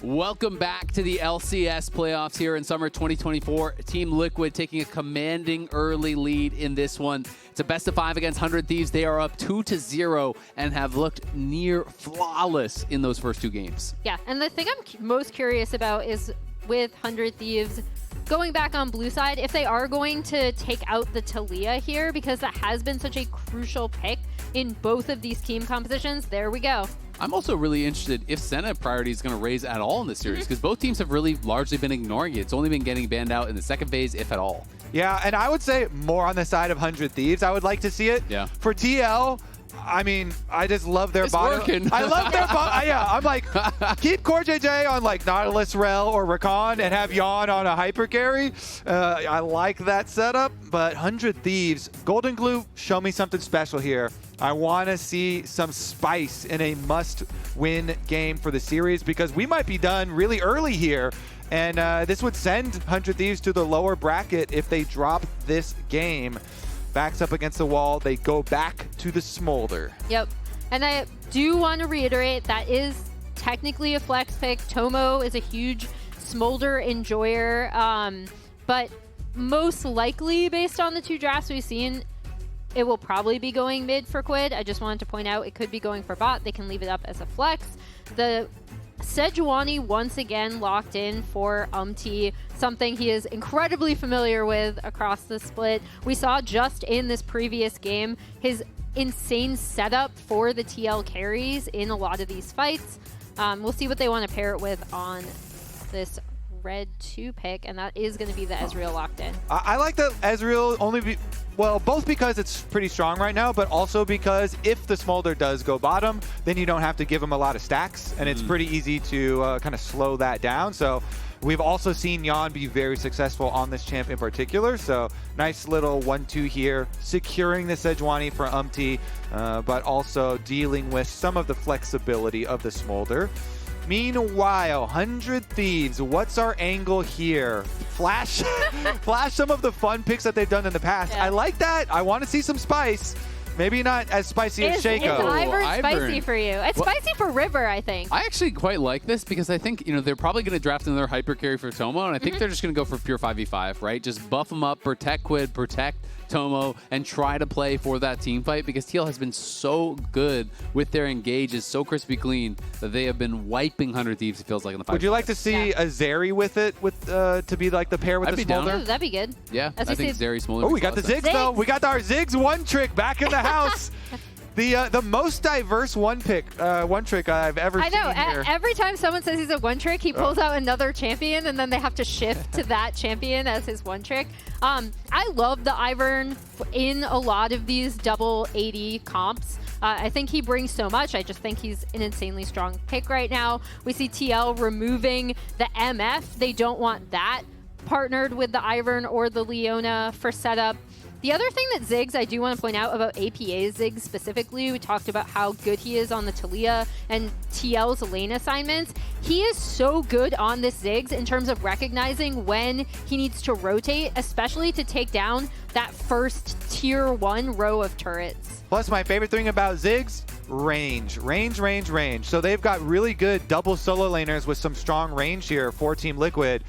Welcome back to the LCS playoffs here in summer 2024. Team Liquid taking a commanding early lead in this one. It's a best of 5 against 100 Thieves. They are up 2-0 and have looked near flawless in those first 2 games. Yeah, and the thing I'm most curious about is with 100 Thieves going back on blue side, if they are going to take out the Taliyah here, because that has been such a crucial pick in both of these team compositions. There we go. I'm also really interested if Senna priority is going to raise at all in this series, because both teams have really largely been ignoring it. It's only been getting banned out in the second phase, if at all. Yeah, and I would say more on the side of 100 Thieves. I would like to see it. Yeah. For TL, I mean, I just love their It's bottom. working. I love their bottom. Yeah, I'm like, keep CoreJJ on like Nautilus, Rell, or Rakan and have Yeon on a hyper carry. I like that setup, but 100 Thieves, Golden Glue, show me something special here. I want to see some spice in a must-win game for the series, because we might be done really early here. And this would send 100 Thieves to the lower bracket if they drop this game. Backs up against the wall. They go back to the Smolder. Yep. And I do want to reiterate, that is technically a flex pick. Tomo is a huge Smolder enjoyer. But most likely, based on the 2 drafts we've seen, it will probably be going mid for Quid. I just wanted to point out it could be going for bot. They can leave it up as a flex. The Sejuani once again locked in for UmTi, something he is incredibly familiar with across the split. We saw just in this previous game his insane setup for the TL carries in a lot of these fights. We'll see what they want to pair it with on this red 2 pick, and that is going to be the Ezreal locked in. I like that Ezreal well, both because it's pretty strong right now, but also because if the Smolder does go bottom, then you don't have to give him a lot of stacks, and it's pretty easy to kind of slow that down. So we've also seen Yeon be very successful on this champ in particular. So nice little 1-2 here, securing the Sejuani for UmTi, but also dealing with some of the flexibility of the Smolder. Meanwhile, 100 Thieves, what's our angle here? Flash some of the fun picks that they've done in the past. Yeah. I like that. I want to see some spice. Maybe not as spicy as Shaco. Is Ivern spicy Ivern. for you? It's spicy for River, I think. I actually quite like this, because I think, they're probably going to draft another hyper carry for Tomo, and I think they're just going to go for pure 5v5, right? Just buff him up, protect Quid, protect Tomo, and try to play for that team fight, because TL has been so good with their engages, so crispy clean, that they have been wiping 100 Thieves, it feels like, in the 5v5. Would you like to see a Zeri with it, to be like the pair with I'd the be down. Smolder? Ooh, that'd be good. Yeah, I think Zeri Smolder. Oh, we got the Ziggs though. We got our Ziggs 1 trick back in the house. The most diverse one trick I've ever seen here. Every time someone says he's a 1 trick, he pulls out another champion, and then they have to shift to that champion as his 1 trick. I love the Ivern in a lot of these double AD comps. I think he brings so much. I just think he's an insanely strong pick right now. We see TL removing the MF. They don't want that partnered with the Ivern or the Leona for setup. The other thing that Ziggs, I do want to point out about APA's Ziggs specifically, we talked about how good he is on the Taliyah and TL's lane assignments. He is so good on this Ziggs in terms of recognizing when he needs to rotate, especially to take down that first tier 1 row of turrets. Plus, my favorite thing about Ziggs, range. So they've got really good double solo laners with some strong range here for Team Liquid.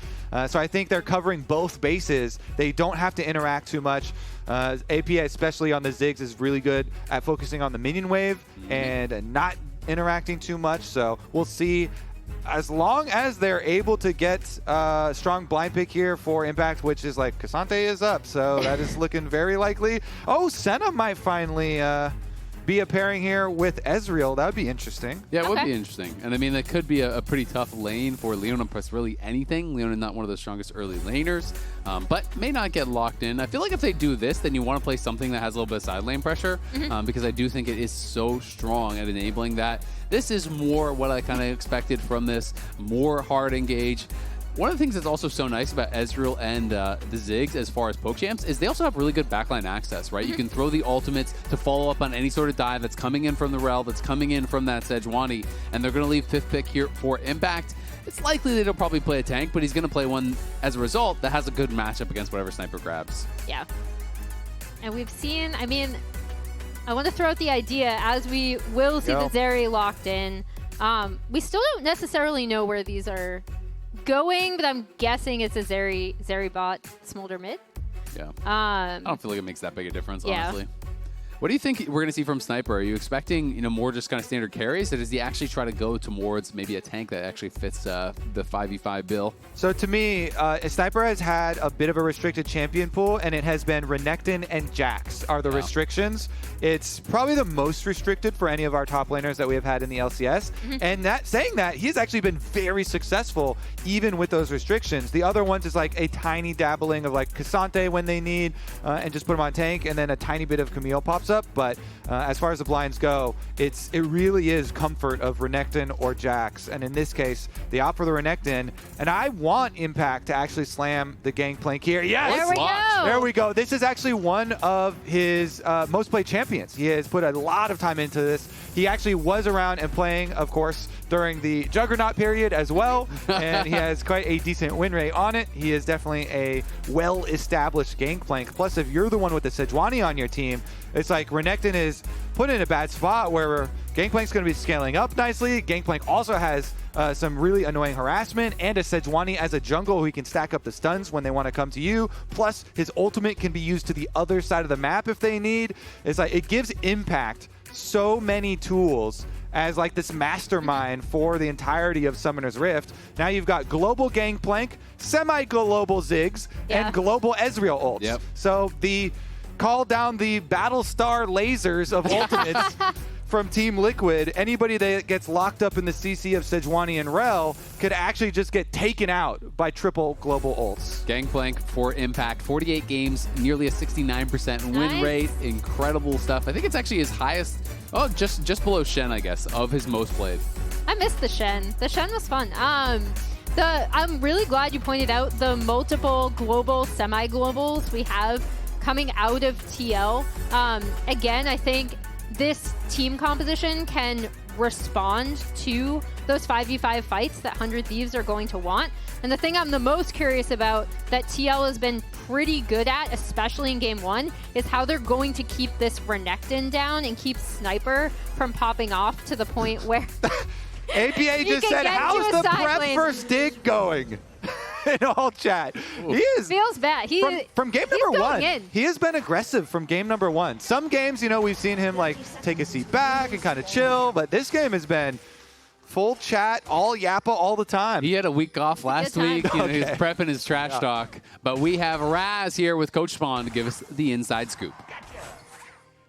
So I think they're covering both bases. They don't have to interact too much. APA, especially on the Ziggs, is really good at focusing on the minion wave and not interacting too much. So we'll see. As long as they're able to get strong blind pick here for Impact, which is like Cassante is up, so that is looking very likely. Oh, Senna might finally be a pairing here with Ezreal. That would be interesting. Yeah, it would be interesting. And I mean, that could be a pretty tough lane for Leona plus really anything. Leona not one of the strongest early laners, but may not get locked in. I feel like if they do this, then you want to play something that has a little bit of side lane pressure, because I do think it is so strong at enabling that. This is more what I kind of expected from this, more hard engage. One of the things that's also so nice about Ezreal and the Ziggs as far as poke champs is they also have really good backline access, right? You can throw the ultimates to follow up on any sort of dive that's coming in from the Rell, that's coming in from that Sejuani, and they're going to leave 5th pick here for Impact. It's likely that he'll probably play a tank, but he's going to play one as a result that has a good matchup against whatever sniper grabs. Yeah. And we've seen, I mean, I want to throw out the idea, as we will see the Zeri locked in, We still don't necessarily know where these are going, but I'm guessing it's a Zeri bot, Smolder mid. Yeah. I don't feel like it makes that big a difference, yeah. honestly. What do you think we're going to see from Sniper? Are you expecting, more just kind of standard carries, or does he actually try to go towards maybe a tank that actually fits the 5v5 bill? So to me, Sniper has had a bit of a restricted champion pool, and it has been Renekton and Jax are the restrictions. It's probably the most restricted for any of our top laners that we have had in the LCS. And saying that, he's actually been very successful even with those restrictions. The other ones is like a tiny dabbling of like Cassante when they need, and just put him on tank, and then a tiny bit of Camille pops up. But as far as the blinds go, it really is comfort of Renekton or Jax. And in this case, they opt for the Renekton. And I want Impact to actually slam the Gangplank here. Yes! There we go! There we go. This is actually one of his most played champions. He has put a lot of time into this. He actually was around and playing, of course, during the Juggernaut period as well. And he has quite a decent win rate on it. He is definitely a well-established Gangplank. Plus, if you're the one with the Sejuani on your team, it's like Renekton is put in a bad spot where Gangplank's going to be scaling up nicely. Gangplank also has some really annoying harassment and a Sejuani as a jungle who can stack up the stuns when they want to come to you. Plus, his ultimate can be used to the other side of the map if they need. It's like it gives Impact so many tools as like this mastermind for the entirety of Summoner's Rift. Now you've got global Gangplank, semi-global Ziggs, and global Ezreal ults. Yep. So call down the Battlestar lasers of ultimates from Team Liquid. Anybody that gets locked up in the CC of Sejuani and Rell could actually just get taken out by triple global ults. Gangplank for Impact, 48 games, nearly a 69% win rate. Incredible stuff. I think it's actually his highest, just below Shen, I guess, of his most played. I missed the Shen. The Shen was fun. I'm really glad you pointed out the multiple global, semi-globals we have coming out of TL. Again, I think this team composition can respond to those 5v5 fights that 100 Thieves are going to want. And the thing I'm the most curious about that TL has been pretty good at, especially in game 1, is how they're going to keep this Renekton down and keep Sniper from popping off to the point where... APA just said, how's the prep for Stig going? In all chat. He is feels bad. From game number 1, he has been aggressive from game number 1. Some games, we've seen him like take a seat back and kind of chill, but this game has been full chat, all yappa all the time. He had a week off last week. He was prepping his trash talk. But we have Raz here with Coach Spawn to give us the inside scoop.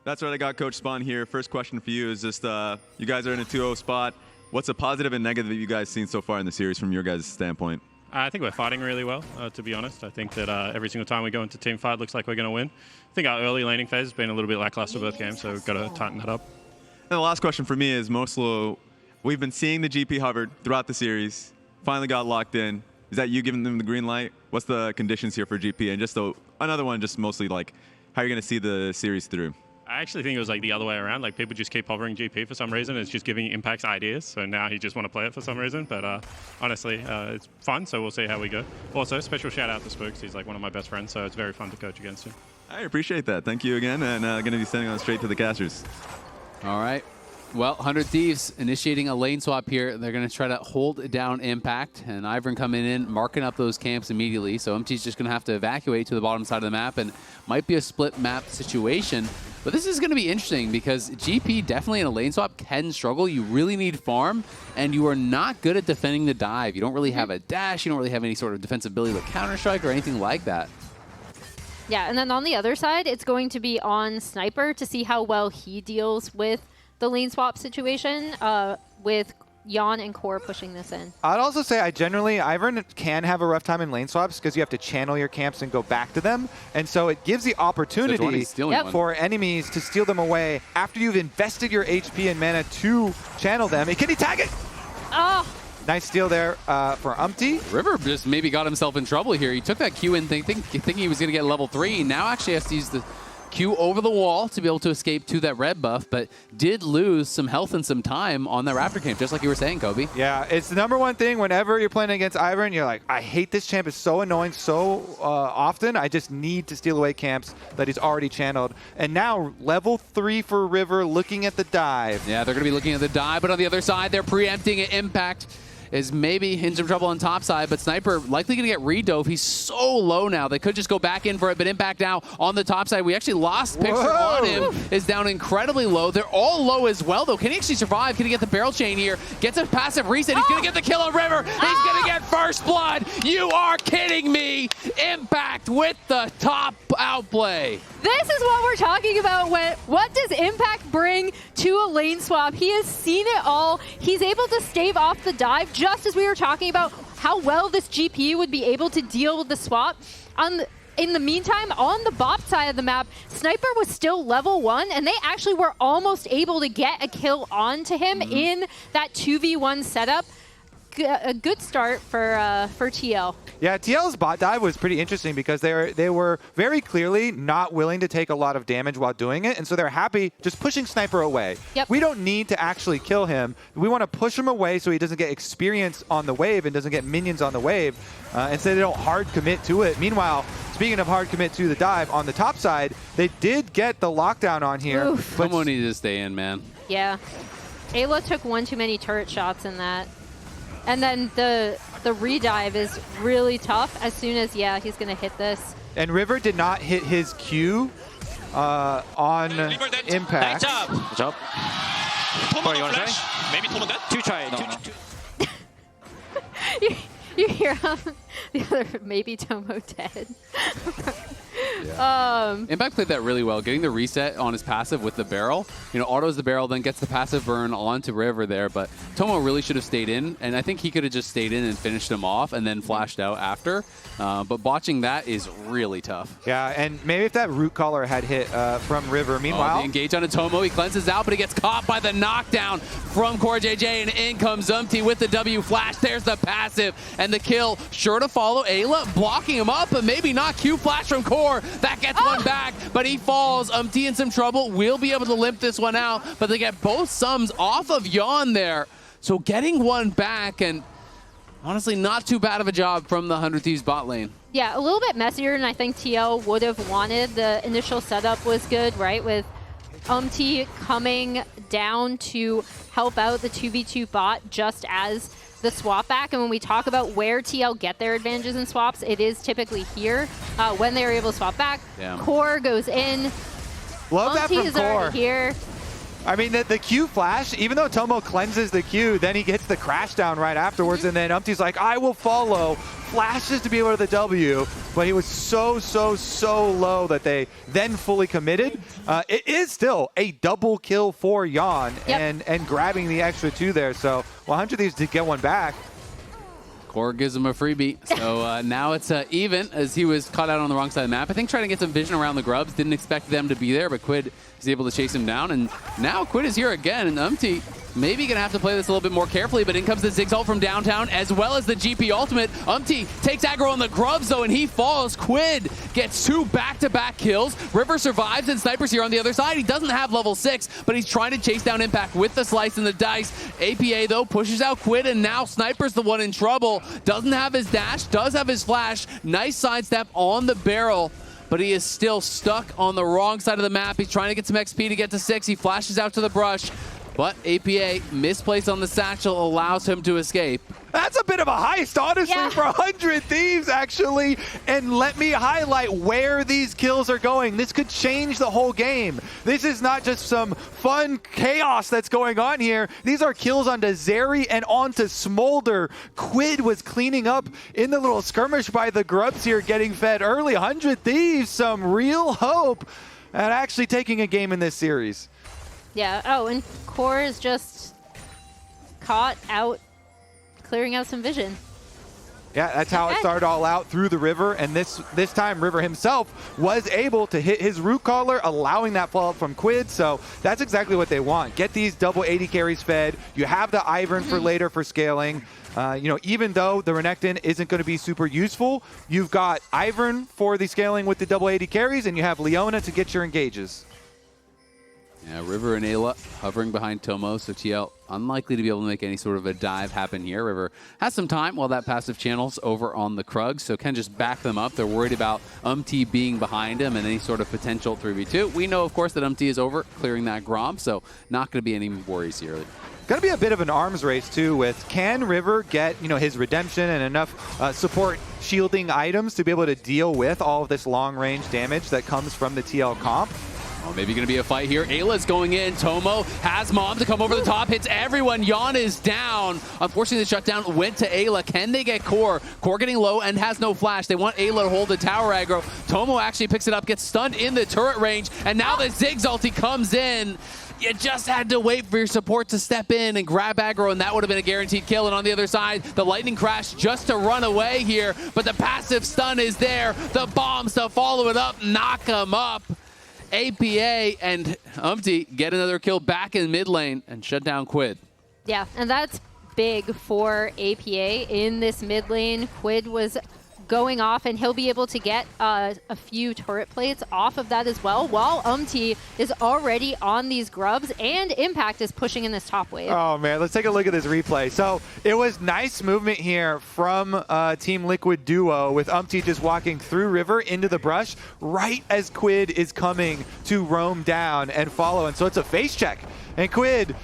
That's right. I got Coach Spawn here. First question for you is just, you guys are in a 2-0 spot. What's the positive and negative that you guys seen so far in the series from your guys' standpoint? I think we're fighting really well, to be honest. I think that every single time we go into team fight, looks like we're going to win. I think our early laning phase has been a little bit lackluster both games, so we've got to tighten that up. And the last question for me is, Moslo, we've been seeing the GP hovered throughout the series, finally got locked in. Is that you giving them the green light? What's the conditions here for GP? And just another one, just mostly like how you're going to see the series through. I actually think it was like the other way around. Like people just keep hovering GP for some reason. It's just giving Impact's ideas. So now he just want to play it for some reason. But honestly, it's fun. So we'll see how we go. Also, special shout out to Spooks. He's like one of my best friends. So it's very fun to coach against him. I appreciate that. Thank you again. And going to be sending on straight to the casters. All right. Well, 100 Thieves initiating a lane swap here. They're going to try to hold down Impact, and Ivern coming in, marking up those camps immediately. So UmTi's just going to have to evacuate to the bottom side of the map, and might be a split map situation. But this is going to be interesting because GP definitely in a lane swap can struggle. You really need farm, and you are not good at defending the dive. You don't really have a dash. You don't really have any sort of defensibility with Counter-Strike or anything like that. Yeah, and then on the other side, it's going to be on Sniper to see how well he deals with the lane swap situation with Yeon and Core pushing this in. I'd also say Ivern can have a rough time in lane swaps because you have to channel your camps and go back to them. And so it gives the opportunity for enemies to steal them away after you've invested your HP and mana to channel them. And can he tag it? Oh! Nice steal there for UmTi. River just maybe got himself in trouble here. He took that Q in thinking he was going to get level 3. Now actually has to use the Q over the wall to be able to escape to that red buff, but did lose some health and some time on that Raptor camp, just like you were saying, Kobe. Yeah, it's the #1 thing whenever you're playing against Ivern, you're like, I hate this champ. It's so annoying so often. I just need to steal away camps that he's already channeled. And now, level 3 for River looking at the dive. Yeah, they're going to be looking at the dive, but on the other side, they're preempting it. Impact is maybe in some trouble on top side, but Sniper likely going to get redove. He's so low now. They could just go back in for it, but Impact now on the top side. We actually lost picture on him. Is down incredibly low. They're all low as well, though. Can he actually survive? Can he get the barrel chain here? Gets a passive reset. He's going to get the kill on River. He's going to get first blood. You are kidding me. Impact with the top outplay. This is what we're talking about. What does Impact bring to a lane swap? He has seen it all. He's able to stave off the dive, just as we were talking about how well this GP would be able to deal with the swap. In the meantime, on the bot side of the map, Sniper was still level 1, and they actually were almost able to get a kill onto him in that 2v1 setup. A good start for TL. Yeah, TL's bot dive was pretty interesting because they were very clearly not willing to take a lot of damage while doing it, and so they're happy just pushing Sniper away. Yep. We don't need to actually kill him. We want to push him away so he doesn't get experience on the wave and doesn't get minions on the wave, and so they don't hard commit to it. Meanwhile, speaking of hard commit to the dive, on the top side, they did get the lockdown on here. Oof. But Tomo needed to stay in, man. Yeah. Ayla took one too many turret shots in that. And then the redive is really tough as soon as, he's going to hit this. And River did not hit his Q on Impact. Good job. Tomo you no wanna flash. Maybe Tomo dead. Two try. No. You hear the other, maybe Tomo dead. Impact played that really well, getting the reset on his passive with the barrel. You know, autos the barrel, then gets the passive burn onto River there, but Tomo really should have stayed in, and I think he could have just stayed in and finished him off and then flashed out after. But botching that is really tough. Yeah, and maybe if that root collar had hit from River. Meanwhile, the engage on a Tomo, he cleanses out, but he gets caught by the knockdown from CoreJJ, and in comes UmTi with the W flash. There's the passive, and the kill sure to follow. Ayla blocking him up, but maybe not. Q flash from Core. That gets one back, but he falls. UmTi in some trouble. We'll be able to limp this one out, but they get both sums off of Yeon there. So getting one back, and honestly, not too bad of a job from the 100 Thieves bot lane. Yeah, a little bit messier than I think TL would have wanted. The initial setup was good, right? With UmTi coming down to help out the 2v2 bot just as the swap back. And when we talk about where TL get their advantages in swaps, it is typically here when they are able to swap back. Yeah. Core goes in. love that UmTi from is Core. already here. I mean, the Q flash, even though Tomo cleanses the Q, then he gets the crash down right afterwards, and then UmTi's like, I will follow, flashes to be able to the W, but he was so low that they then fully committed. It is still a double kill for Yeon, and grabbing the extra 2 there, so 100 of these did get one back. Core gives him a freebie. So now it's even as he was caught out on the wrong side of the map. I think trying to get some vision around the grubs. Didn't expect them to be there, but Quid is able to chase him down. And now Quid is here again, and UmTi maybe going to have to play this a little bit more carefully, but in comes the Ziggs ult from downtown, as well as the GP ultimate. UmTi takes aggro on the grubs, though, and he falls. Quid gets 2 back-to-back kills. River survives, and Sniper's here on the other side. He doesn't have level 6, but he's trying to chase down Impact with the slice and the dice. APA, though, pushes out Quid, and now Sniper's the one in trouble. Doesn't have his dash, does have his flash. Nice sidestep on the barrel, but he is still stuck on the wrong side of the map. He's trying to get some XP to get to 6. He flashes out to the brush, but APA, misplaced on the satchel, allows him to escape. That's a bit of a heist, honestly, for 100 Thieves, actually. And let me highlight where these kills are going. This could change the whole game. This is not just some fun chaos that's going on here. These are kills onto Zeri and onto Smolder. Quid was cleaning up in the little skirmish by the grubs here, getting fed early. 100 Thieves, some real hope at actually taking a game in this series. Yeah, oh, and Core is just caught out, clearing out some vision. Yeah, that's how it started all out through the river, and this time River himself was able to hit his root caller, allowing that follow-up from Quid, so that's exactly what they want. Get these double AD carries fed. You have the Ivern for later for scaling. You know, even though the Renekton isn't going to be super useful, you've got Ivern for the scaling with the double AD carries, and you have Leona to get your engages. Yeah, River and Eyla hovering behind Tomo, so TL unlikely to be able to make any sort of a dive happen here. River has some time while that passive channel's over on the Krug, so can just back them up. They're worried about UmTi being behind him and any sort of potential 3v2. We know, of course, that UmTi is over clearing that Grom, so not going to be any worries here. Going to be a bit of an arms race, too, with can River get, you know, his redemption and enough support shielding items to be able to deal with all of this long-range damage that comes from the TL comp? Oh, maybe going to be a fight here. Ayla's going in. Tomo has Mom to come over the top, hits everyone. Yeon is down. Unfortunately, the shutdown went to Eyla. Can they get Core? Core getting low and has no flash. They want Eyla to hold the tower aggro. Tomo actually picks it up, gets stunned in the turret range, and now the Ziggs ulti comes in. You just had to wait for your support to step in and grab aggro, and that would have been a guaranteed kill. And on the other side, the lightning crash just to run away here, but the passive stun is there. The bombs to follow it up, knock him up. APA and UmTi get another kill back in mid lane and shut down Quid. Yeah, and that's big for APA in this mid lane. Quid was going off, and he'll be able to get a few turret plates off of that as well, while UmTi is already on these grubs, and Impact is pushing in this top wave. Oh, man, let's take a look at this replay. So it was nice movement here from Team Liquid duo, with UmTi just walking through river into the brush right as Quid is coming to roam down and follow. And so it's a face check. And Quid,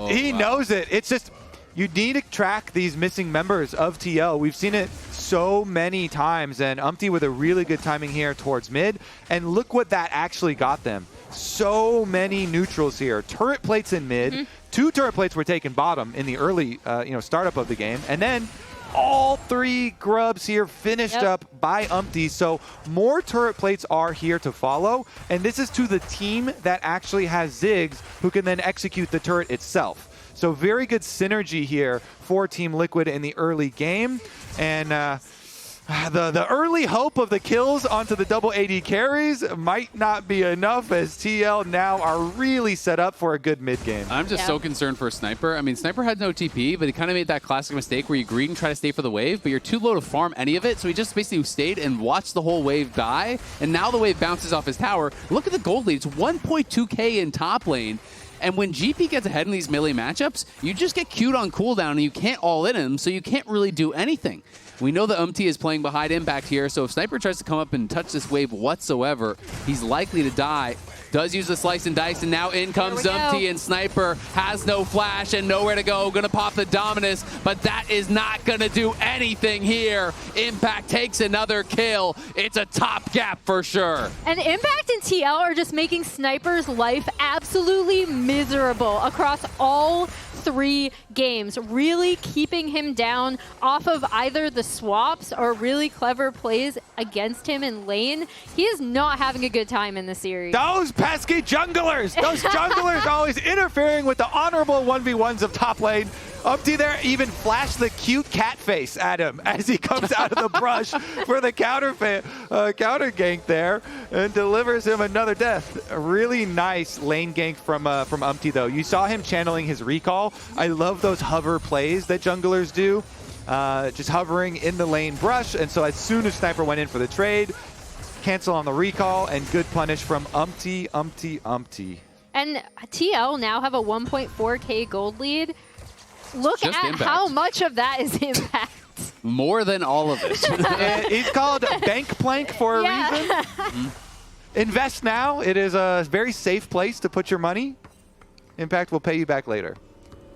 he knows it. It's just, you need to track these missing members of TL. We've seen it so many times, and UmTi with a really good timing here towards mid. And look what that actually got them. So many neutrals here. Turret plates in mid. 2 turret plates were taken bottom in the early startup of the game. And then all 3 grubs here finished up by UmTi. So more turret plates are here to follow. And this is to the team that actually has Ziggs, who can then execute the turret itself. So very good synergy here for Team Liquid in the early game. And the early hope of the kills onto the double AD carries might not be enough, as TL now are really set up for a good mid game. I'm just so concerned for Sniper. I mean, Sniper had no TP, but he kind of made that classic mistake where you greed and try to stay for the wave, but you're too low to farm any of it, so he just basically stayed and watched the whole wave die, and now the wave bounces off his tower. Look at the gold lead. It's 1.2k in top lane. And when GP gets ahead in these melee matchups, you just get queued on cooldown and you can't all in him, so you can't really do anything. We know that UmTi is playing behind Impact here, so if Sniper tries to come up and touch this wave whatsoever, he's likely to die. Does use the slice and dice, and now in comes UmTi, and Sniper has no flash and nowhere to go. Gonna pop the Dominus, but that is not gonna do anything here. Impact takes another kill. It's a top gap for sure. And Impact and TL are just making Sniper's life absolutely miserable across all 3 games, really keeping him down off of either the swaps or really clever plays against him in lane. He is not having a good time in the series. Those pesky junglers! Those junglers always interfering with the honorable 1v1s of top lane. UmTi there even flashed the cute cat face at him as he comes out of the brush for the counter gank there, and delivers him another death. A really nice lane gank from UmTi though. You saw him channeling his recall. I love those hover plays that junglers do. Just hovering in the lane brush, and so as soon as Sniper went in for the trade, cancel on the recall, and good punish from UmTi. And TL now have a 1.4k gold lead. Look at Impact. how much of that is Impact. More than all of it. He's called Gangplank for a reason. Invest now. It is a very safe place to put your money. Impact will pay you back later.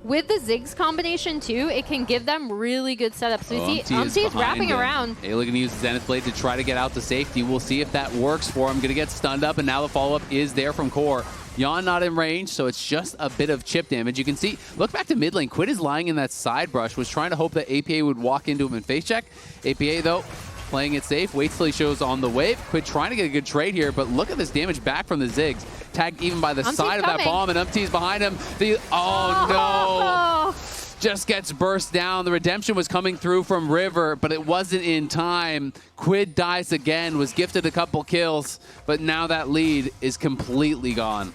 With the Ziggs combination too, it can give them really good setups. So we see UmTi is wrapping around. Ayla gonna use the Zenith Blade to try to get out to safety. We'll see if that works for him. Gonna get stunned up, and now the follow-up is there from Core. Yeon not in range, so it's just a bit of chip damage. You can see, look back to mid lane. Quid is lying in that side brush, was trying to hope that APA would walk into him and face check. APA, though, playing it safe, waits till he shows on the wave. Quid trying to get a good trade here, but look at this damage back from the Ziggs. Tagged even by the side of that bomb, and UmTi's behind him. Oh, no. just gets burst down. The redemption was coming through from River, but it wasn't in time. Quid dies again, was gifted a couple kills, but now that lead is completely gone.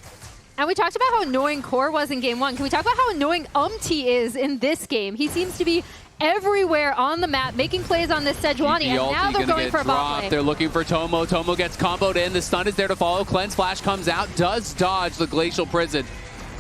And we talked about how annoying Core was in game 1. Can we talk about how annoying UmTi is in this game? He seems to be everywhere on the map, making plays on this Sejuani, and now they're going for a bot play. They're looking for Tomo. Tomo gets comboed in. The stun is there to follow. Cleanse Flash comes out, does dodge the Glacial Prison.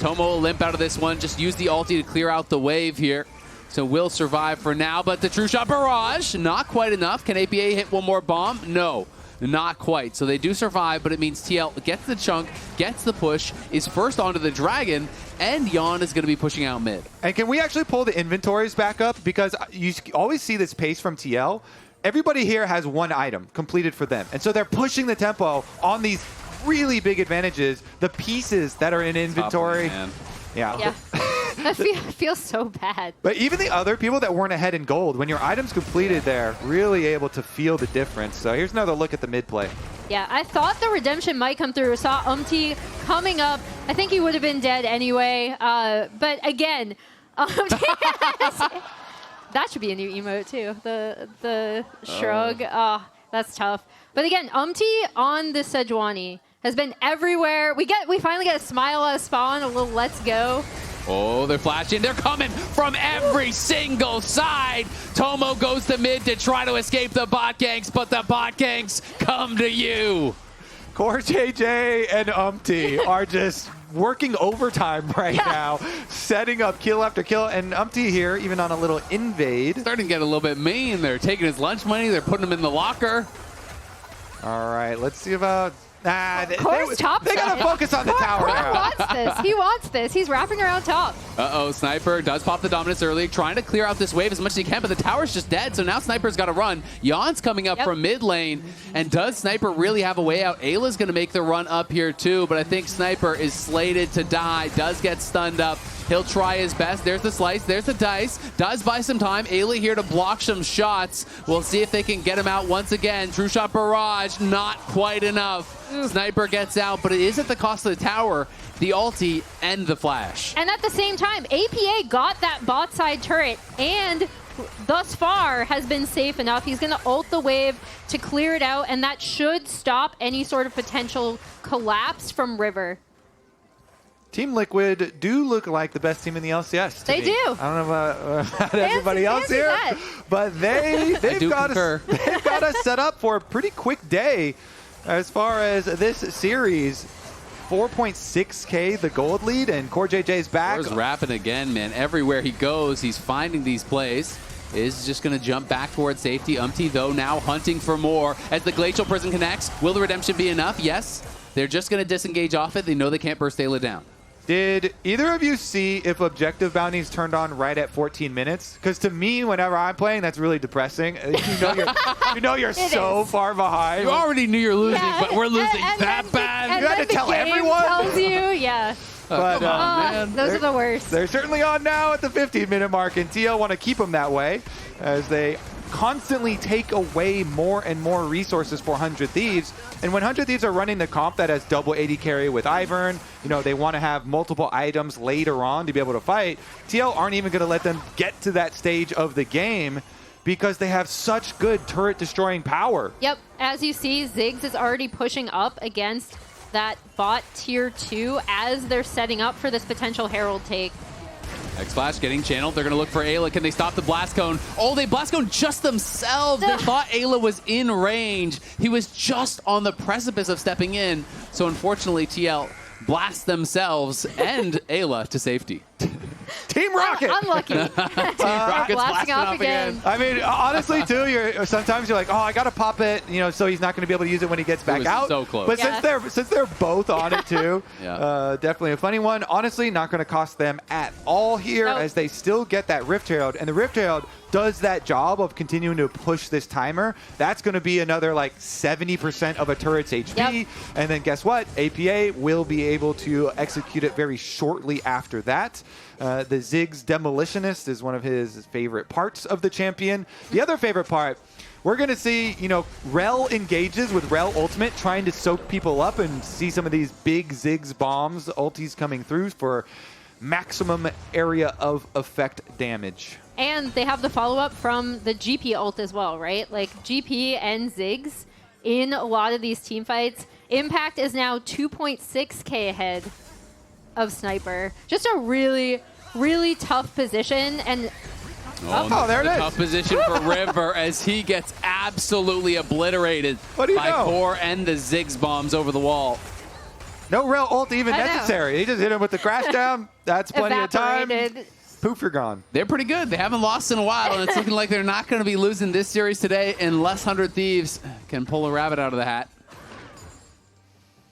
Tomo will limp out of this one. Just use the ulti to clear out the wave here. So will survive for now, but the True Shot Barrage, not quite enough. Can APA hit one more bomb? No. Not quite. So they do survive, but it means TL gets the chunk, gets the push, is first onto the Dragon, and Yeon is going to be pushing out mid. And can we actually pull the inventories back up? Because you always see this pace from TL. Everybody here has one item completed for them. And so they're pushing the tempo on these really big advantages. The pieces that are in inventory. Yeah. I feel so bad. But even the other people that weren't ahead in gold, when your item's completed there, really able to feel the difference. So here's another look at the mid play. Yeah, I thought the redemption might come through. Saw UmTi coming up. I think he would have been dead anyway. But again, that should be a new emote too. The shrug. Oh, that's tough. But again, UmTi on the Sejuani has been everywhere. We finally get a smile out of spawn, a little let's go. Oh, they're flashing. They're coming from every single side. Tomo goes to mid to try to escape the bot ganks, but the bot ganks come to you. CoreJJ and UmTi are just working overtime right now, setting up kill after kill. And UmTi here, even on a little invade. Starting to get a little bit mean. They're taking his lunch money. They're putting him in the locker. All right, let's see about... they gotta focus on the tower Core now. wants this. He wants this. He's wrapping around top. Uh-oh, Sniper does pop the dominance early, trying to clear out this wave as much as he can, but the tower's just dead, so now Sniper's got to run. Yeon's coming up from mid lane, and does Sniper really have a way out? Ayla's going to make the run up here too, but I think Sniper is slated to die, does get stunned up. He'll try his best. There's the slice. There's the dice. Does buy some time. Ayla here to block some shots. We'll see if they can get him out once again. True Shot Barrage, not quite enough. Sniper gets out, but it is at the cost of the tower, the ulti, and the flash. And at the same time, APA got that bot side turret, and thus far has been safe enough. He's going to ult the wave to clear it out, and that should stop any sort of potential collapse from River. Team Liquid do look like the best team in the LCS. They do. I don't know about everybody else here, but they've got us set up for a pretty quick day as far as this series. 4.6K the gold lead, and CoreJJ's back. Core's rapping again, man. Everywhere he goes, he's finding these plays. Is just going to jump back towards safety. UmTi, though, now hunting for more. As the Glacial Prison connects, will the redemption be enough? Yes. They're just going to disengage off it. They know they can't burst Eyla down. Did either of you see if objective bounties turned on right at 14 minutes? Because to me, whenever I'm playing, that's really depressing. You know you're so far behind. You already knew you're losing, but we're losing that bad. You had to tell everyone. Tells you, But man. Those are the worst. They're certainly on now at the 15-minute mark, and TL want to keep them that way as they constantly take away more and more resources for 100 Thieves. And when 100 Thieves are running the comp that has double AD carry with Ivern, they want to have multiple items later on to be able to fight. TL aren't even going to let them get to that stage of the game because they have such good turret destroying power. Yep, as you see, Ziggs is already pushing up against that bot tier 2 as they're setting up for this potential Herald take. X-Flash getting channeled. They're going to look for Ayla. Can they stop the Blast Cone? Oh, they Blast Cone just themselves. They thought Ayla was in range. He was just on the precipice of stepping in. So unfortunately, TL blast themselves and Ayla to safety. Team Rocket! Unlucky. Team Rocket's blasting off again. I mean, honestly, too, sometimes you're like, oh, I got to pop it, so he's not going to be able to use it when he gets back out. So close. But since they're both on it, too, definitely a funny one. Honestly, not going to cost them at all here as they still get that Rift Herald. And the Rift Herald does that job of continuing to push this timer. That's going to be another, 70% of a turret's HP. Yep. And then guess what? APA will be able to execute it very shortly after that. The Ziggs Demolitionist is one of his favorite parts of the champion. The other favorite part, we're going to see, Rell engages with Rell Ultimate, trying to soak people up and see some of these big Ziggs bombs, ultis coming through for maximum area of effect damage. And they have the follow-up from the GP ult as well, right? Like GP and Ziggs in a lot of these team fights. Impact is now 2.6k ahead of Sniper. Just a really, really tough position. And oh, there it is. Tough position for River as he gets absolutely obliterated by Core and the Ziggs bombs over the wall. No Rell ult even necessary. He just hit him with the crash down. That's plenty of time. Poof, you're gone. They're pretty good. They haven't lost in a while, and it's looking like they're not going to be losing this series today unless 100 Thieves can pull a rabbit out of the hat.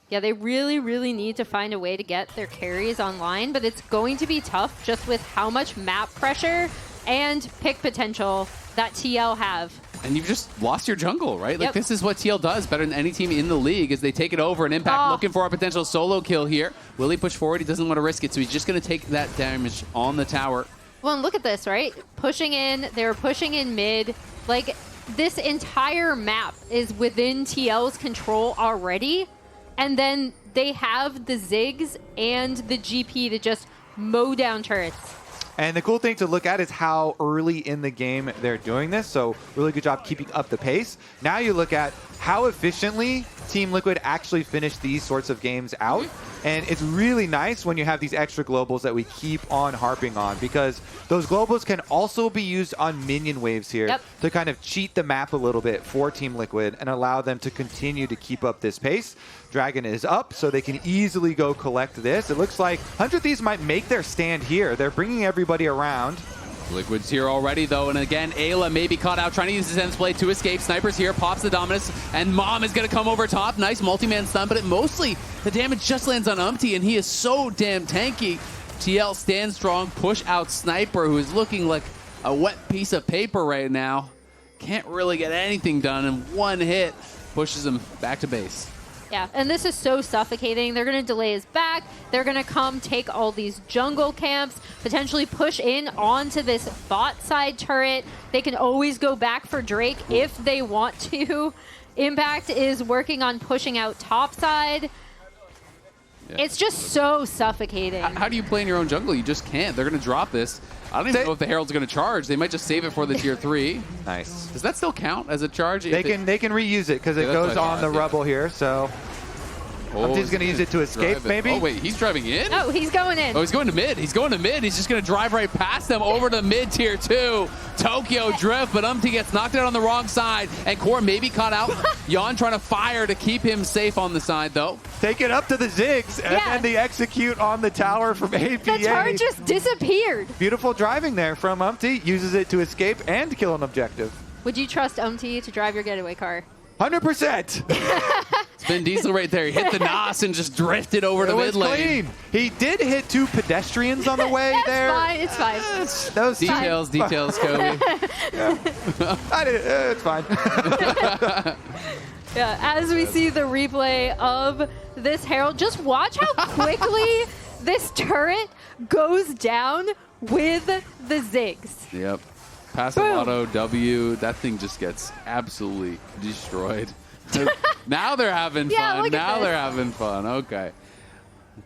Yeah, they really, really need to find a way to get their carries online, but it's going to be tough just with how much map pressure and pick potential that TL have. And you've just lost your jungle, right? Like, this is what TL does better than any team in the league, is they take it over, and Impact looking for a potential solo kill here. Will he push forward? He doesn't want to risk it, so he's just going to take that damage on the tower. Well, and look at this, right? Pushing in, they were pushing in mid. Like, this entire map is within TL's control already, and then they have the Ziggs and the GP to just mow down turrets. And the cool thing to look at is how early in the game they're doing this. So really good job keeping up the pace. Now you look at how efficiently Team Liquid actually finish these sorts of games out. And it's really nice when you have these extra globals that we keep on harping on, because those globals can also be used on minion waves here to kind of cheat the map a little bit for Team Liquid and allow them to continue to keep up this pace. Dragon is up, so they can easily go collect this. It looks like 100 Thieves might make their stand here. They're bringing everybody around. Liquid's here already, though, and again, Eyla may be caught out, trying to use his Zen's Blade to escape. Sniper's here, pops the Dominus, and Mom is going to come over top. Nice multi-man stun, but mostly the damage just lands on UmTi, and he is so damn tanky. TL stands strong, push out Sniper, who is looking like a wet piece of paper right now. Can't really get anything done, and one hit pushes him back to base. Yeah, and this is so suffocating. They're going to delay his back. They're going to come take all these jungle camps, potentially push in onto this bot side turret. They can always go back for Drake if they want to. Impact is working on pushing out top side. Yeah. It's just so suffocating. How do you play in your own jungle? You just can't. They're going to drop this. I don't even know if the Herald's going to charge. They might just save it for the tier 3. Nice. Does that still count as a charge? They can reuse it because it goes on the rubble here. So UmTi's going to use it to escape, maybe. Oh wait, he's driving in. Oh, he's going in. Oh, he's going to mid. He's going to mid. He's just going to drive right past them over to mid tier 2. Tokyo drift, but UmTi gets knocked out on the wrong side, and Core maybe caught out. Yeon trying to fire to keep him safe on the side, though. Take it up to the Ziggs, and then the execute on the tower from APA. The tower just disappeared. Beautiful driving there from UmTi. Uses it to escape and kill an objective. Would you trust UmTi to drive your getaway car? 100%. It's Vin Diesel right there. He hit the NOS and just drifted over to mid lane. He did hit 2 pedestrians on the way there. It's fine. It's fine. Those details, Kobe. It's fine. Yeah, as we see the replay of this Herald, just watch how quickly this turret goes down with the Ziggs. Yep. Passive auto W, that thing just gets absolutely destroyed. Now they're having fun. Now they're having fun. Okay.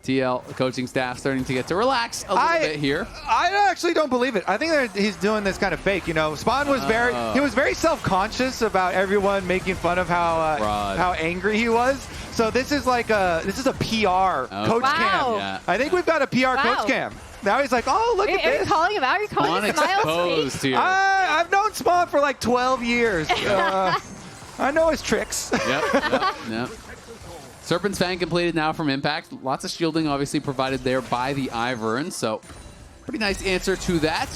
TL coaching staff starting to get to relax a little bit here. I actually don't believe it. I think he's doing this kind of fake. You know, Spawn was very self-conscious about everyone making fun of how angry he was. So this is like a PR coach cam. Yeah. I think we've got a PR coach cam. Now he's like, oh, look at this. Are you calling him out? Are you calling him Smiles? I've known Spawn for like 12 years. I know his tricks. Yep. Serpent's Fang completed now from Impact. Lots of shielding obviously provided there by the Ivern. So pretty nice answer to that,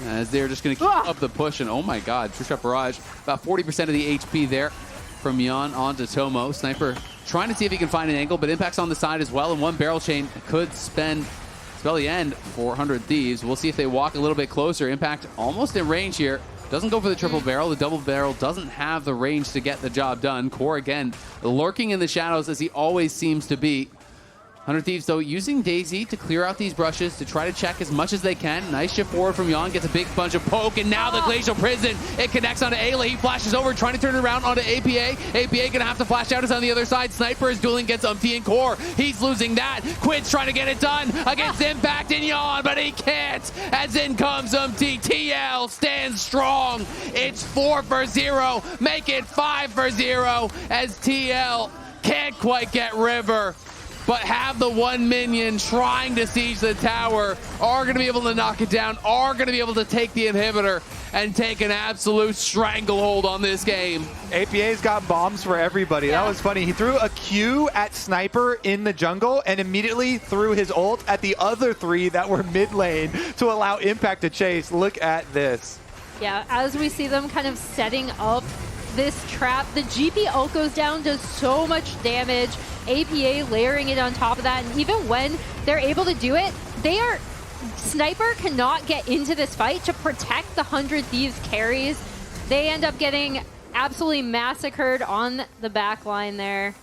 as they're just going to keep up the push. And oh my god, True Shot Barrage. About 40% of the HP there from Yeon onto Tomo. Sniper trying to see if he can find an angle, but Impact's on the side as well. And one barrel chain could spell the end for 100 Thieves. We'll see if they walk a little bit closer. Impact almost in range here. Doesn't go for the triple barrel. The double barrel doesn't have the range to get the job done. Core, again, lurking in the shadows as he always seems to be. 100 Thieves, though, using Daisy to clear out these brushes to try to check as much as they can. Nice shift forward from Yeon, gets a big bunch of poke, and now the Glacial Prison. It connects onto Eyla. He flashes over, trying to turn it around onto APA. APA gonna have to flash out. It's on the other side. Sniper is dueling against UmTi and Core. He's losing that. Quid's trying to get it done against Impact and Yeon, but he can't. As in comes UmTi. TL stands strong. It's 4 for 0. Make it 5 for 0 as TL can't quite get River, but have the one minion trying to siege the tower, are going to be able to knock it down, are going to be able to take the inhibitor and take an absolute stranglehold on this game. APA's got bombs for everybody. Yeah. That was funny. He threw a Q at Sniper in the jungle and immediately threw his ult at the other 3 that were mid lane to allow Impact to chase. Look at this. Yeah, as we see them kind of setting up this trap, the GP ult goes down, does so much damage. APA layering it on top of that, and even when they're able to do it, Sniper cannot get into this fight to protect the 100 Thieves carries. They end up getting absolutely massacred on the back line there.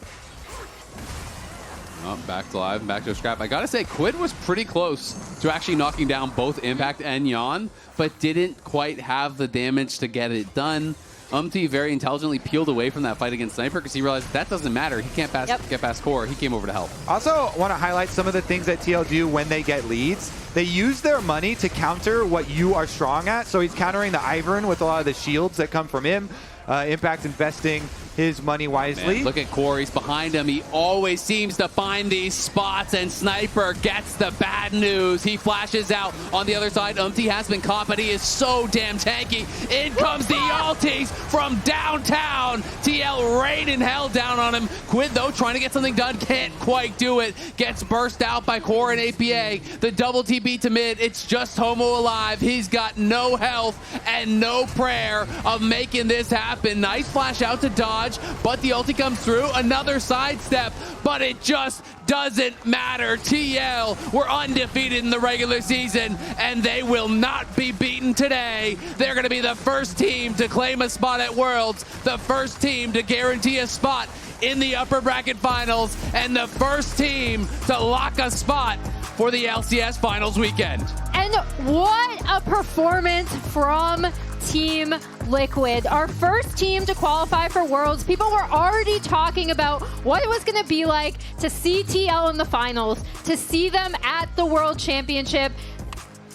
Oh, back to live, back to a scrap. I gotta say, Quid was pretty close to actually knocking down both Impact and Yeon, but didn't quite have the damage to get it done. UmTi very intelligently peeled away from that fight against Sniper because he realized that doesn't matter. He can't get past Core. He came over to help. Also want to highlight some of the things that TL do when they get leads. They use their money to counter what you are strong at. So he's countering the Ivern with a lot of the shields that come from him. Impact investing his money wisely. Man, look at Core. He's behind him. He always seems to find these spots, and Sniper gets the bad news. He flashes out on the other side. UmTi has been caught, but he is so damn tanky. In comes the ultis from downtown. TL raining hell down on him. Quid, though, trying to get something done. Can't quite do it. Gets burst out by Core and APA. The double TP to mid. It's just Tomo alive. He's got no health and no prayer of making this happen. Nice flash out to dodge, but the ulti comes through. Another sidestep, but it just doesn't matter. TL were undefeated in the regular season, and they will not be beaten today. They're going to be the first team to claim a spot at Worlds, the first team to guarantee a spot in the upper bracket finals, and the first team to lock a spot for the LCS finals weekend. And what a performance from Team Liquid. Our first team to qualify for Worlds. People were already talking about what it was going to be like to see TL in the finals, to see them at the World Championship.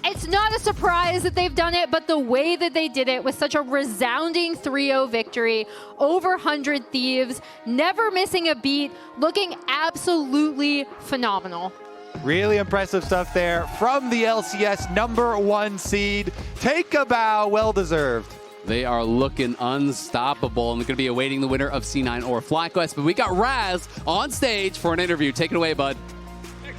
It's not a surprise that they've done it, but the way that they did it with such a resounding 3-0 victory over 100 Thieves, never missing a beat, looking absolutely phenomenal. Really impressive stuff there from the LCS #1 seed. Take a bow, well deserved. They are looking unstoppable, and they're going to be awaiting the winner of C9 or FlyQuest. But we got Raz on stage for an interview. Take it away, bud.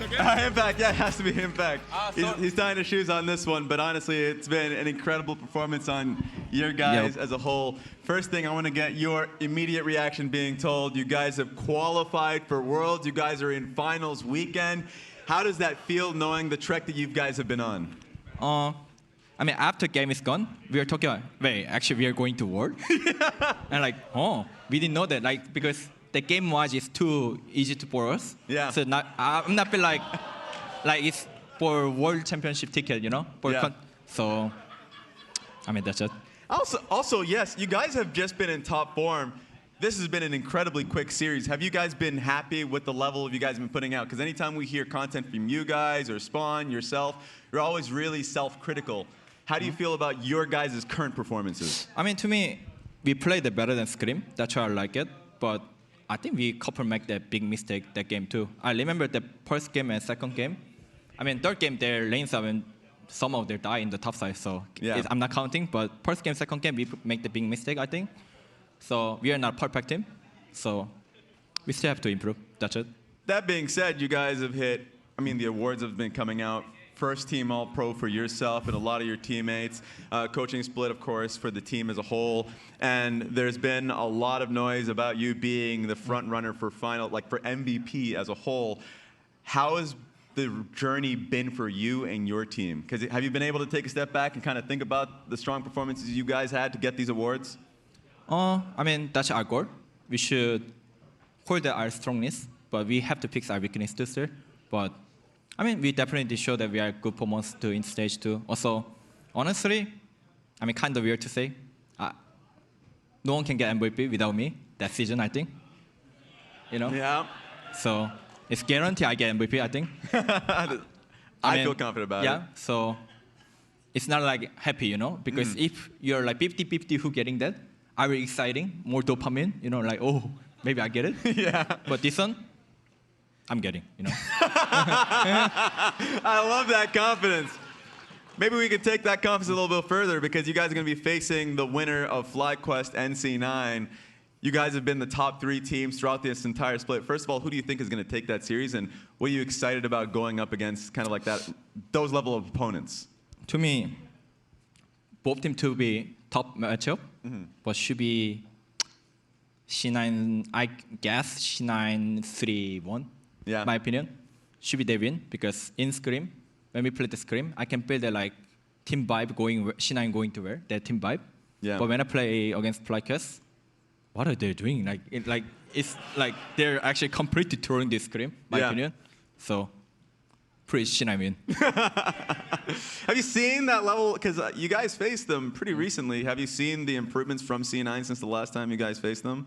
Impact, yeah, it has to be Impact. He's tying his shoes on this one, but honestly, it's been an incredible performance on your guys as a whole. First thing, I want to get your immediate reaction being told you guys have qualified for Worlds. You guys are in finals weekend. How does that feel knowing the trek that you guys have been on? I mean, after game is gone, we are talking about, wait, actually we are going to World? And like, oh, we didn't know that, like, because the game-wise is too easy for us. Yeah. So I'm not feel like it's for World Championship ticket, you know? So, I mean, that's it. Also, yes, you guys have just been in top form. This has been an incredibly quick series. Have you guys been happy with the level you guys have been putting out? Because anytime we hear content from you guys or Spawn, yourself, you're always really self-critical. How do you feel about your guys' current performances? I mean, to me, we played better than Scream. That's why I like it. But I think we couple make that big mistake that game too. I remember the first game and second game. I mean, third game, their lanes are in, some of them die in the top side, so I'm not counting. But first game, second game, we make the big mistake, I think. So we are not perfect team, so we still have to improve. That's it. That being said, you guys have hit, I mean, the awards have been coming out. First team All-Pro for yourself and a lot of your teammates. Coaching split, of course, for the team as a whole. And there's been a lot of noise about you being the front runner for final, like for MVP as a whole. How has the journey been for you and your team? Because have you been able to take a step back and kind of think about the strong performances you guys had to get these awards? I mean, that's our goal. We should hold our strongness, but we have to fix our weakness too, sir. But I mean, we definitely show that we are good performance too in stage 2. Also, honestly, I mean, kind of weird to say. No one can get MVP without me that season, I think. You know? Yeah. So it's guaranteed I get MVP, I think. I feel confident about it. Yeah, so it's not like happy, you know? Because if you're like 50-50 who getting that, are we exciting? More dopamine, you know, like, oh, maybe I get it. Yeah. But this one, I'm getting, you know? I love that confidence. Maybe we could take that confidence a little bit further because you guys are going to be facing the winner of FlyQuest NC9. You guys have been the top 3 teams throughout this entire split. First of all, who do you think is going to take that series, and what are you excited about going up against kind of like those level of opponents? To me, both teams to be top matchup, but should be C9, I guess C9 3-1, Yeah. my opinion. Should be they win, because in Scrim, when we play the Scrim, I can feel the like team vibe going, C9 going to where, their team vibe. Yeah. But when I play against FlyQuest, what are they doing? It's like they're actually completely touring this Scrim, my opinion. So, pretty C9 win. Have you seen that level? Because you guys faced them pretty recently. Have you seen the improvements from C9 since the last time you guys faced them?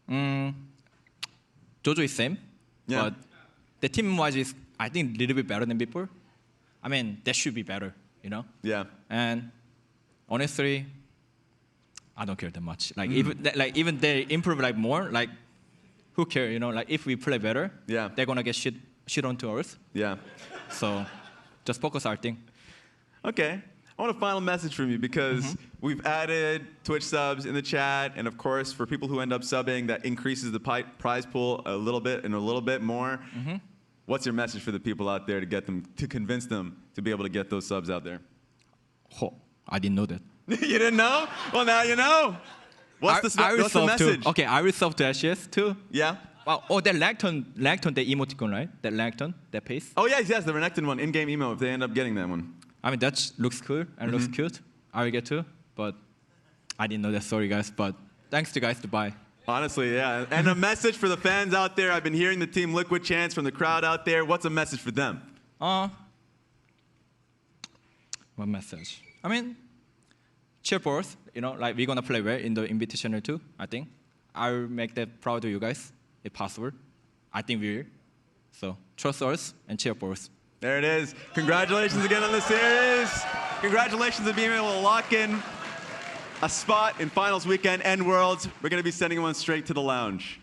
JoJo is same, Yeah. but the team-wise is, I think, a little bit better than before. I mean, that should be better, you know? Yeah. And honestly, I don't care that much. Like, even they improve like more, like, who cares, you know? Like, if we play better, Yeah. they're gonna get shit onto us. Yeah. So, just focus our thing. Okay. I want a final message from you because we've added Twitch subs in the chat, and of course, for people who end up subbing, that increases the prize pool a little bit and a little bit more. What's your message for the people out there to get them, to convince them to be able to get those subs out there? Oh, I didn't know that. You didn't know? Well, now you know. What's the message? Okay, I will sub to LCS too. Yeah. Wow. Oh, that Renekton, the emoticon, right? That Renekton, that pace. Oh yes, the Renekton one, in-game emo. If they end up getting that one. I mean, that looks cool and looks cute. I will get to, but I didn't know that. Sorry, guys. But thanks to guys to buy. Honestly, yeah. And a message for the fans out there. I've been hearing the Team Liquid chants from the crowd out there. What's a message for them? What message? I mean, cheer for us. You know, like we're gonna play well in the Invitational too. I think I'll make that proud of you guys if possible. I think we will. So trust us and cheer for us. There it is. Congratulations again on the series. Congratulations on being able to lock in a spot in Finals Weekend and Worlds. We're going to be sending one straight to the lounge.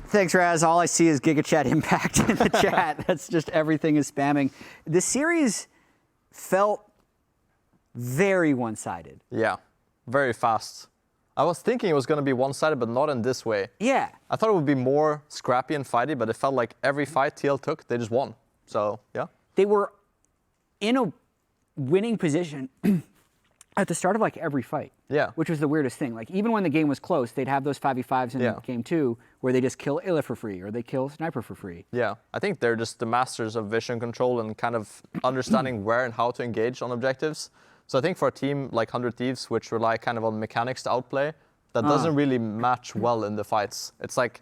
Thanks, Raz. All I see is GigaChat Impact in the chat. That's just everything is spamming. The series felt very one-sided. Yeah, very fast. I was thinking it was going to be one-sided, but not in this way. Yeah. I thought it would be more scrappy and fighty, but it felt like every fight TL took, they just won. So, yeah. They were in a winning position at the start of like every fight. Yeah. Which was the weirdest thing. Like even when the game was close, they'd have those 5v5s in game 2 where they just kill Eyla for free or they kill Sniper for free. Yeah, I think they're just the masters of vision control and kind of understanding where and how to engage on objectives. So I think for a team like 100 Thieves, which rely kind of on mechanics to outplay, that doesn't really match well in the fights. It's like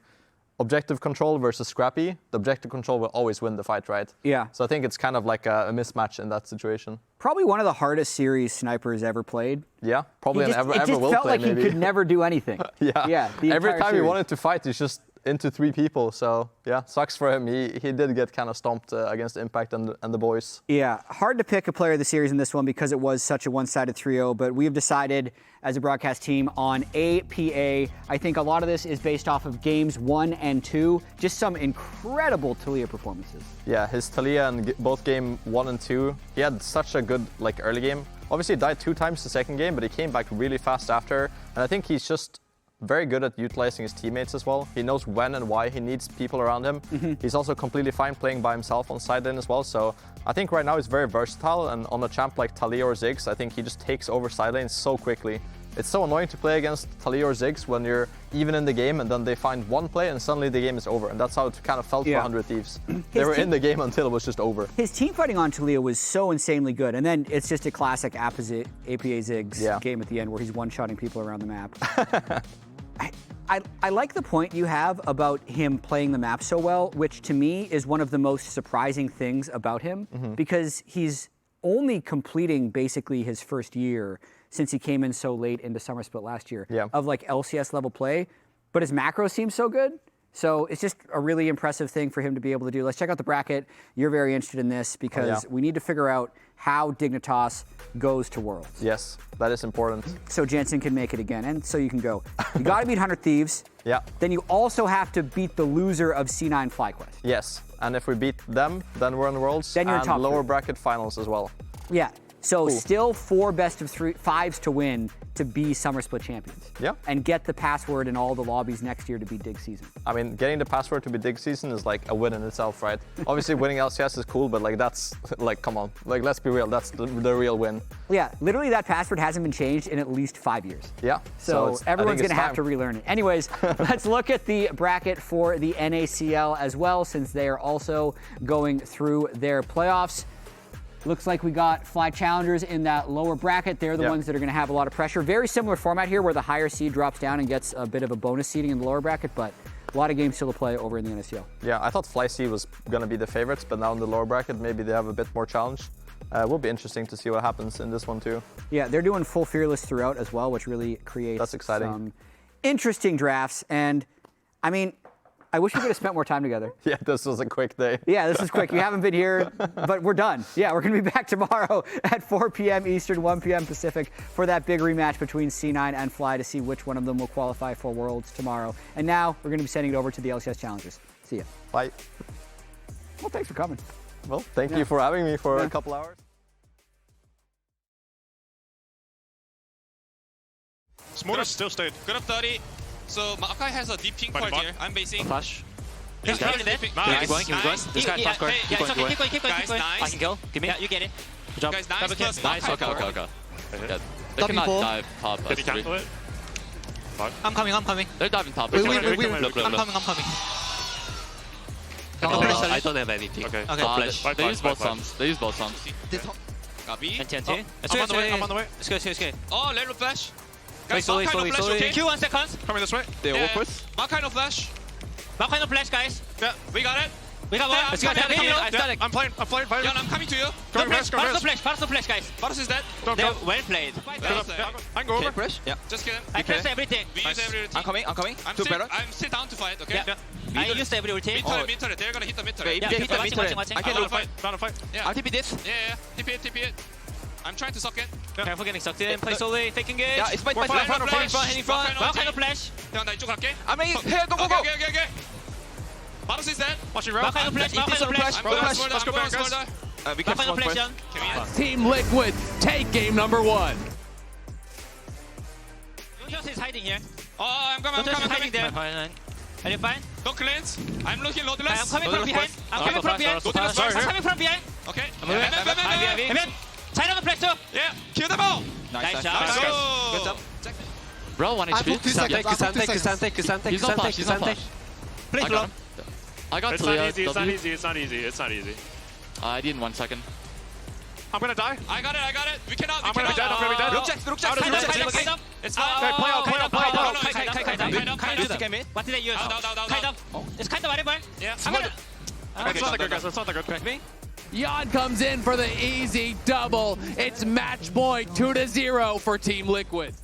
objective control versus scrappy. The objective control will always win the fight, right? Yeah. So I think it's kind of like a mismatch in that situation. Probably one of the hardest series Sniper's ever played. Yeah, probably It ever just will felt play, like maybe. he could never do anything. Yeah. The Every entire time he series. wanted to fight, he's just into 3 people. So yeah, sucks for him. He did get kind of stomped against Impact and the boys. Yeah, hard to pick a player of the series in this one because it was such a one-sided trio, but we have decided as a broadcast team on APA. I think a lot of this is based off of games 1 and 2. Just some incredible Taliyah performances. Yeah, his Taliyah in both game 1 and 2, he had such a good early game. Obviously he died 2 times the second game, but he came back really fast after. And I think he's just very good at utilizing his teammates as well. He knows when and why he needs people around him. He's also completely fine playing by himself on side lane as well. So I think right now he's very versatile, and on a champ like Taliyah or Ziggs, I think he just takes over side lane so quickly. It's so annoying to play against Taliyah or Ziggs when you're even in the game and then they find one play and suddenly the game is over. And that's how it kind of felt for 100 Thieves. They were in the game until it was just over. His team fighting on Taliyah was so insanely good. And then it's just a classic APA Ziggs game at the end where he's one-shotting people around the map. I like the point you have about him playing the map so well, which to me is one of the most surprising things about him, because he's only completing basically his first year since he came in so late into Summer Split last year of like LCS level play, but his macro seems so good. So it's just a really impressive thing for him to be able to do. Let's check out the bracket. You're very interested in this because we need to figure out how Dignitas goes to Worlds. Yes, that is important. So Jensen can make it again, and so you can go. You got to beat 100 Thieves. Yeah. Then you also have to beat the loser of C9 FlyQuest. Yes, and if we beat them, then we're in Worlds. Then you're in and top lower three. bracket finals as well. Yeah. So Cool. still 4 best of 5s to win to be Summer Split champions. Yeah. And get the password in all the lobbies next year to be Dig Season. I mean, getting the password to be Dig Season is like a win in itself, right? Obviously, winning LCS is cool, but like that's like, come on, like let's be real, that's the real win. Yeah, literally that password hasn't been changed in at least 5 years. Yeah. So everyone's going to have time. to relearn it. Anyways, let's look at the bracket for the NACL as well, since they are also going through their playoffs. Looks like we got Fly Challengers in that lower bracket. They're the ones that are going to have a lot of pressure. Very similar format here where the higher seed drops down and gets a bit of a bonus seeding in the lower bracket, but a lot of games still to play over in the NACL. Yeah, I thought Fly C was going to be the favorites, but now in the lower bracket, maybe they have a bit more challenge. Will be interesting to see what happens in this one too. Yeah, they're doing full Fearless throughout as well, which really creates That's exciting. some interesting drafts. And I mean, I wish we could have spent more time together. Yeah, this was a quick day. Yeah, this is quick. You haven't been here, but we're done. Yeah, we're going to be back tomorrow at 4 p.m. Eastern, 1 p.m. Pacific for that big rematch between C9 and Fly to see which one of them will qualify for Worlds tomorrow. And now we're going to be sending it over to the LCS Challengers. See ya. Bye. Well, thanks for coming. Well, thank you for having me for a couple hours. Smolder still stayed. Good up 30. So Makai has a deep pink Bunny card bot. here. I'm basing. Flash. He's dead. deep pink. Nice. Keep going, keep going. This guy flash guard. Keep going, keep going. Guys, nice. I can kill. Give me. Yeah, you get it. Good job. Guys, nice. Double kill. Plus Nice. Makai Okay, core. okay. Yeah. They W4. cannot dive top Did he us cancel three. it? I'm coming. They're diving top. Wait, Look, wait, look, wait, look, wait. look, I'm look. coming. I thought they have MVP. Okay. Okay. Flash. Fight, They fight, use both fight, sums. They use both sums. Gabi. And TNT. I'm on the way. I'm on the way. Let's go. Oh, let him flash. Guys, Slowly, Makai no flash, slowly. okay? Q1 seconds. Coming this way. They Yeah, overpush. Makai no flash. Back on the flash, guys. Yeah, we got it. We got one. Yeah, Let's go. I'm coming. Yeah, I'm playing. Fire. Yeon, I'm coming to you. Come Pass here. the flash, guys. Varus is dead. Don't They're go. well played. Yeah, I can go over. Press? Yeah. Just kidding. I pressed everything. We use every routine. I'm coming. I'm still down to fight, okay? Yeah. I used every routine. Mid turret. They're gonna hit the mid turret. Okay, Yeah, if they hit the watching. mid turret, I I'm can down do to it. fight. Down to fight. Yeah. I'll TP this. Yeah. TP it. I'm trying to suck it. Careful getting sucked in. Play slowly. Fake engage. Yeah, it's fight. Fire, Fire. fire, Hitting fire. front. What kind of flash? 형, 나 이쪽 갈게. I'm in. Here, go. Okay. Varus is dead. Watching Rell. What kind of flash? What kind of flash? I'm going Smolder. Let's go back, guys. Smolder. We What can kind of smoke flash, first. Yeon? Team Liquid take game number 1. Lucius is hiding here. Oh, I'm coming. Lucius is hiding there. Are you fine? Don't cleanse. I'm looking I'm loadless. coming from behind. I'm coming from behind. Loadless Sorry, first. I'm coming from behind. Okay. Amen. Side on the flash too. Yeah. Kill them all. Nice job. Let's go. Good job. Rell 1 HP. He's not flash. Play I slow. got him. I got It's not Talia. easy. It's not W. easy. It's not easy. I did in 1 second. I'm gonna die. I got it. We cannot. I'm gonna be dead. I'm gonna be dead. Look check. Kind of. It's fine. Okay, play out. Kind of. What did they use? Down. Kind of. It's kind of whatever. Yeah. I'm gonna. That's not the good, guys. That's not the good. Me? Yeon comes in for the easy double. It's match point 2-0 for Team Liquid.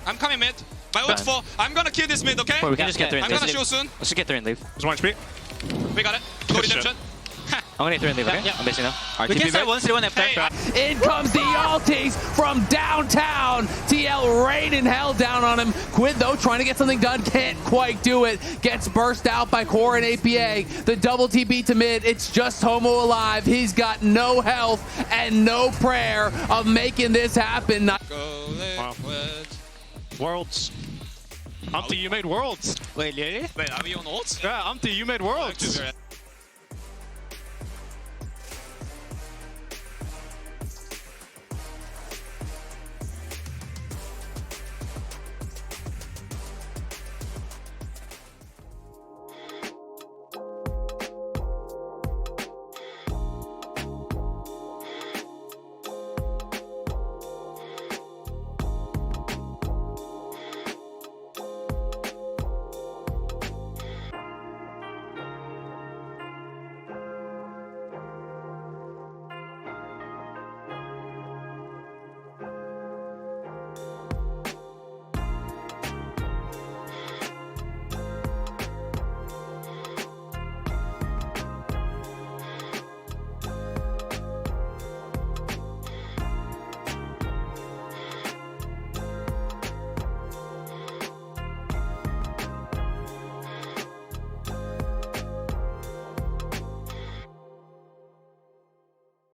I'm coming mid. My ult 4. I'm gonna kill this mid, okay? We can just get 3 and I'm leave. gonna show soon. Let's just get 3 and leave. There's 1 HP. We got it. No redemption. I'm gonna get 3 and leave, okay? Yeah. I'm basing now. We can start 1-3-1 after. Hey. In comes the Alties from downtown. TL raining hell down on him. Quid, though, trying to get something done. Can't quite do it. Gets burst out by Core and APA. The double TP to mid. It's just Tomo alive. He's got no health and no prayer of making this happen. Go Liquid. Worlds. UmTi, you made Worlds. Wait, really? Wait, are we on ult? Yeah, UmTi, you made Worlds.